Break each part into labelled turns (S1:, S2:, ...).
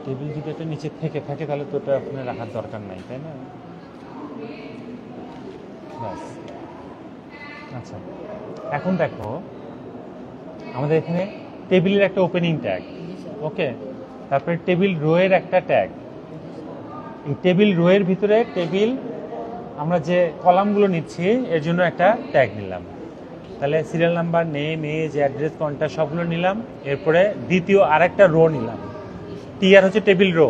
S1: Table যদি এটা নিচে থেকে থাকে তাহলে তো এটা আপনার রাখার দরকার নাই, তাই না? ব্যাস। আচ্ছা, এখন দেখো আমাদের এখানে টেবিলের একটা ওপেনিং ট্যাগ, ওকে, তারপরে টেবিল রোয়ের একটা ট্যাগ। এই টেবিল রোয়ের ভিতরে টেবিল আমরা যে কলামগুলো নিচ্ছি এর জন্য একটা ট্যাগ নিলাম। তাহলে serial number, name, age, address, contact সবগুলো নিলাম। এরপরে দ্বিতীয় আরেকটা রো নিলাম, টিআর হচ্ছে টেবিল রো।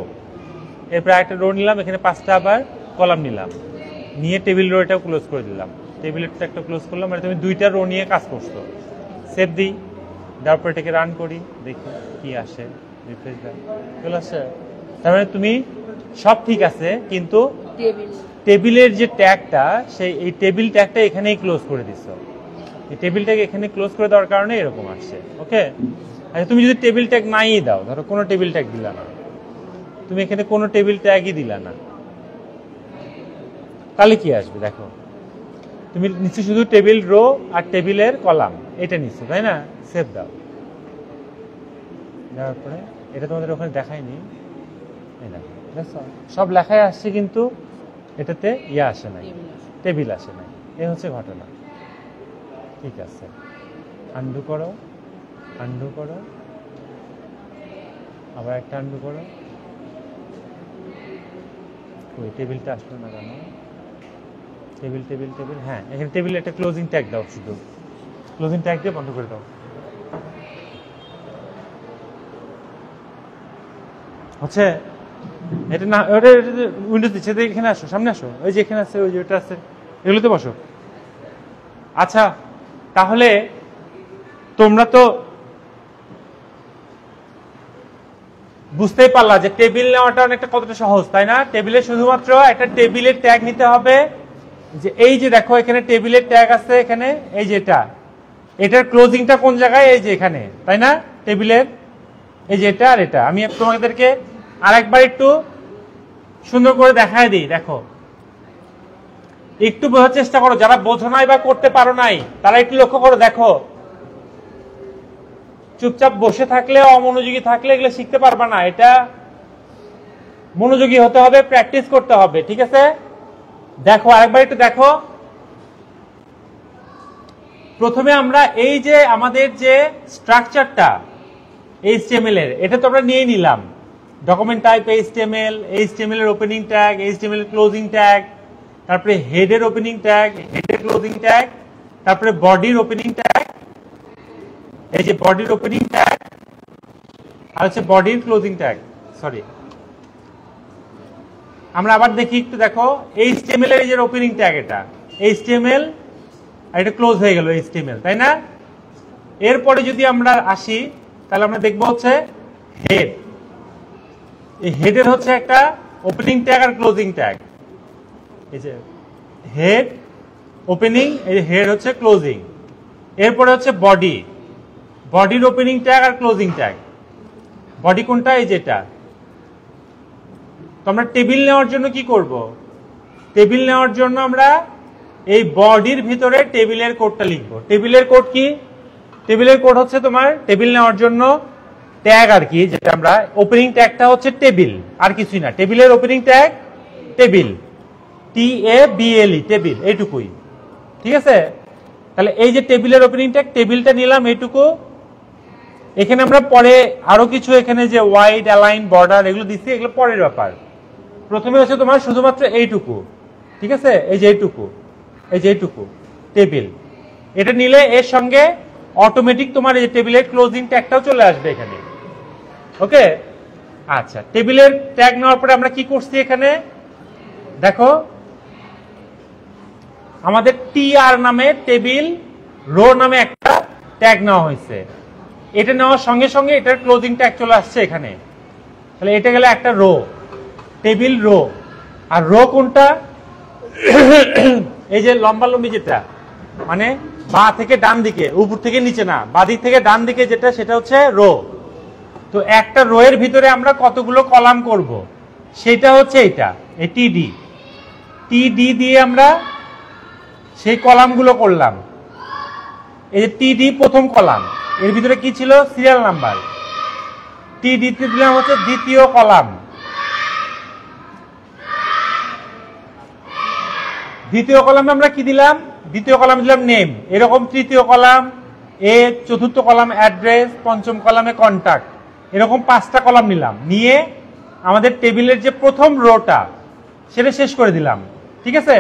S1: এরপরে আরেকটা রো নিলাম, এখানে 5টা আবার কলাম নিলাম, নিয়ে টেবিল রো এটাও ক্লোজ করে দিলাম। টেবিলের একটা ক্লোজ করলাম, মানে তুমি 2টা রো নিয়ে কাজ করছো। সেভ দিই, তারপর এটাকে রান করি, দেখি কি আসে, রিফ্রেশ দেয়, চলে আসে। তার মানে তুমি সব ঠিক আছে, কিন্তু টেবিলের যে ট্যাগটা সেই এই টেবিল ট্যাগটা এখানেই ক্লোজ করে দিছো। এই টেবিলটাকে এখানে ক্লোজ করে দেওয়ার কারণে এরকম আসছে, ওকে। আচ্ছা, তুমি যদি টেবিল ট্যাগ নাই দাও, ধরো কোনো টেবিল ট্যাগ দিলা না, তুমি এখানে কোনো টেবিল ট্যাগই দিলা না, তাহলে কি আসবে দেখো। তুমি নিচে শুধু টেবিল রো আর টেবিলের কলাম এটা নিচ্ছ, তাই না? সেভ দাও, দেওয়ার পরে এটা তোমাদের ওখানে দেখায়নি, এই দেখো সব লেখায় আসছে, কিন্তু এটাতে ইয়ে আসে নাই, টেবিল আসে নাই। এই হচ্ছে ঘটনা। ঠিক আছে, আন্ডু করো, আন্ডু করো, আবার একটা আন্ডু করো। ওই টেবিলটা আসলো না কেন? টেবিল টেবিল টেবিল, হ্যাঁ, এখানে টেবিলে একটা ক্লোজিং ট্যাগ দাও, শুধু ক্লোজিং ট্যাগ দিয়ে বন্ধ করে দাও। হচ্ছে এটা না, ওটা উইন্ডোজ দিচ্ছে, এখানে আসো, সামনে আসো, ওই যে এখানে আছে, ওই যে ওটা আছে, এগুলোতে বসো। আচ্ছা, তাহলে তোমরা তো বুঝতেই পারলা যে টেবিল নেওয়াটা অনেকটা কতটা সহজ, তাই না? টেবিলে শুধুমাত্র একটা টেবিলের ট্যাগ নিতে হবে, যে এই যে দেখো এখানে টেবিলের ট্যাগ আছে, এখানে এই যে এটার ক্লোজিংটা কোন জায়গায়, এই যে এখানে, তাই না? টেবিলের এই যে এটা আর এটা। আমি তোমাদেরকে আরেকবার একটু সুন্দর করে দেখায় দিই, দেখো একটু বোঝার চেষ্টা করো, যারা বোঝো নাই বা করতে পারো নাই তারা একটু লক্ষ্য করো। দেখো, চুপচাপ বসে থাকলে, অমনোযোগী থাকলে এগুলো শিখতে পারবা না। এটা মনোযোগী হতে হবে, প্র্যাকটিস করতে হবে, ঠিক আছে? দেখো আরেকবার একটু দেখো। প্রথমে আমরা এই যে আমাদের যে স্ট্রাকচারটা HTML এর, এটা তো আমরা নিয়ে নিলাম। ডকুমেন্ট টাইপ HTML, HTML এর ওপেনিং ট্যাগ, HTML এর ক্লোজিং ট্যাগ, তারপরে হেডের ওপেনিং ট্যাগ, হেডের ক্লোজিং ট্যাগ, তারপরে বডির ওপেনিং ট্যাগ, এই যে বডির ওপেনিং ট্যাগ, আর হচ্ছে বডির ক্লোজিং ট্যাগ। সরি, আমরা আবার দেখি একটু, দেখো HTML এর এই যে ওপেনিং ট্যাগ, এটা HTML আর এটা ক্লোজ হয়ে গেল HTML, তাই না? এরপরে যদি আমরা আসি তাহলে আমরা দেখবো হচ্ছে হেড। এই হেডের হচ্ছে একটা ওপেনিং ট্যাগ আর ক্লোজিং ট্যাগ, এই যে হেড ওপেনিং, এই যে হেড হচ্ছে ক্লোজিং। এরপরে হচ্ছে বডি, বডির ওপেনিং ট্যাগ আর ক্লোজিং ট্যাগ। বডি কোনটা? এই যেটা। তো আমরা টেবিল নেওয়ার জন্য কি করব? টেবিল নেওয়ার জন্য আমরা এই বডির ভিতরে টেবিলের কোডটা লিখবো। টেবিলের কোড কি? টেবিলের কোড হচ্ছে তোমার টেবিল নেওয়ার জন্য ট্যাগ আর কি, যেটা আমরা ওপেনিং ট্যাগটা হচ্ছে টেবিল, আর কিছুই না। টেবিলের opening tag table, TABLE, table, এইটুকুই, ঠিক আছে? তাহলে এই যে টেবিলের ওপেনিং ট্যাগ, টেবিলটা নিলাম এইটুকু। এখানে আমরা পরে আরো কিছু, এখানে যে ওয়াইড, অ্যালাইন, বর্ডার এগুলো দিচ্ছি, এগুলো পরের ব্যাপার। প্রথমে হচ্ছে তোমার শুধুমাত্র এইটুকু, ঠিক আছে? এই যে এইটুকু, এই যে এইটুকু টেবিল, এটা নিলে এর সঙ্গে অটোমেটিক তোমার এই টেবিলের ক্লোজিং ট্যাগটাও চলে আসবে এখানে, ওকে? আচ্ছা, টেবিলের ট্যাগ নেওয়ার পরে আমরা কি করছি এখানে দেখো, আমাদের TR নামে টেবিল রো নামে একটা ট্যাগ নেওয়া হয়েছে। এটা নেওয়ার সঙ্গে সঙ্গে এটার ক্লোজিং ট্যাগ চলে আসছে এখানে। তাহলে এটা গেলে একটা রো, টেবিল রো। আর রো কোনটা? এই যে লম্বা লম্বি যেটা, মানে বাঁ থেকে ডান দিকে, উপর থেকে নিচে না, বাঁ দিক থেকে ডান দিকে যেটা, সেটা হচ্ছে রো। তো একটা রো এর ভিতরে আমরা কতগুলো কলাম করব, সেটা হচ্ছে এটা, এই TD দিয়ে আমরা সেই কলামগুলো করলাম। এই যে TD প্রথম কলাম, এর ভিতরে কি ছিল? Serial number. TD-তে দিলাম হচ্ছে দ্বিতীয় কলাম, দ্বিতীয় কলামে আমরা কি দিলাম, দ্বিতীয় কলামে দিলাম নেম, এরকম তৃতীয় কলাম এ, চতুর্থ কলাম অ্যাড্রেস, পঞ্চম কলামে কন্টাক্ট, এরকম 5টা কলাম নিলাম, নিয়ে আমাদের টেবিলের যে প্রথম রোটা সেটা শেষ করে দিলাম। ঠিক আছে,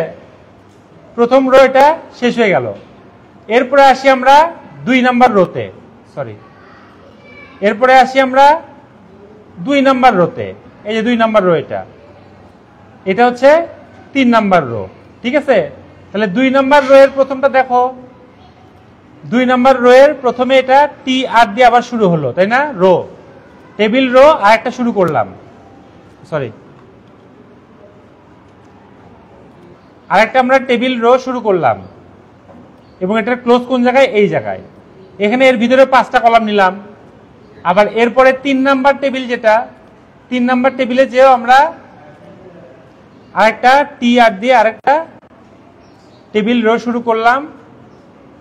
S1: প্রথম রো এটা শেষ হয়ে গেল। এরপরে আসি আমরা 2 নাম্বার রোতে, সরি, এরপরে আসি আমরা 2 নাম্বার রোতে। এই যে 2 নাম্বার রো, এটা হচ্ছে 3 নাম্বার রো। ঠিক আছে, তাহলে 2 নাম্বার রো এর প্রথমটা দেখো, 2 নাম্বার রো এর প্রথমে এটা TR দিয়ে আবার শুরু হলো, তাই না, রো, টেবিল রো, আর একটা শুরু করলাম, সরি, আরেকটা আমরা টেবিল রো শুরু করলাম, এবং এটার ক্লোজ কোন জায়গায়, এই জায়গায়। এখানে এর ভিতরে 5টা কলাম নিলাম। আবার এরপরে 3 নাম্বার টেবিল, যেটা 3 নাম্বার টেবিলে যেও আমরা আরেকটা TR দিয়ে আরেকটা টেবিল রো শুরু করলাম,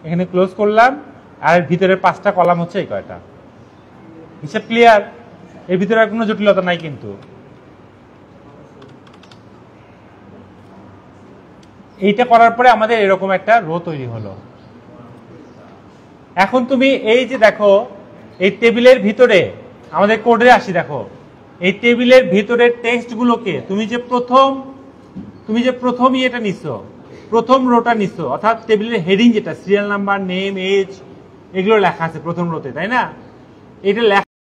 S1: এখানে ক্লোজ করলাম, আর এর ভিতরে 5টা কলাম হচ্ছে এই কয়টা। হিসাব ক্লিয়ার? এর ভিতরে আর কোনো জটিলতা নাই কিন্তু। এইটা করার পরে আমাদের এরকম একটা রো তৈরি হলো। এখন তুমি এই যে দেখো, এই টেবিলের ভিতরে আমাদের কোডে আসি, দেখো এই টেবিলের ভিতরের টেক্সট গুলোকে তুমি যে প্রথম ইয়েটা নিছো, প্রথম রোটা নিছো, অর্থাৎ টেবিলের হেডিং যেটা সিরিয়াল নাম্বার, নেম, এজ, এগুলো লেখা আছে প্রথম রোতে, তাই না? এটা লেখা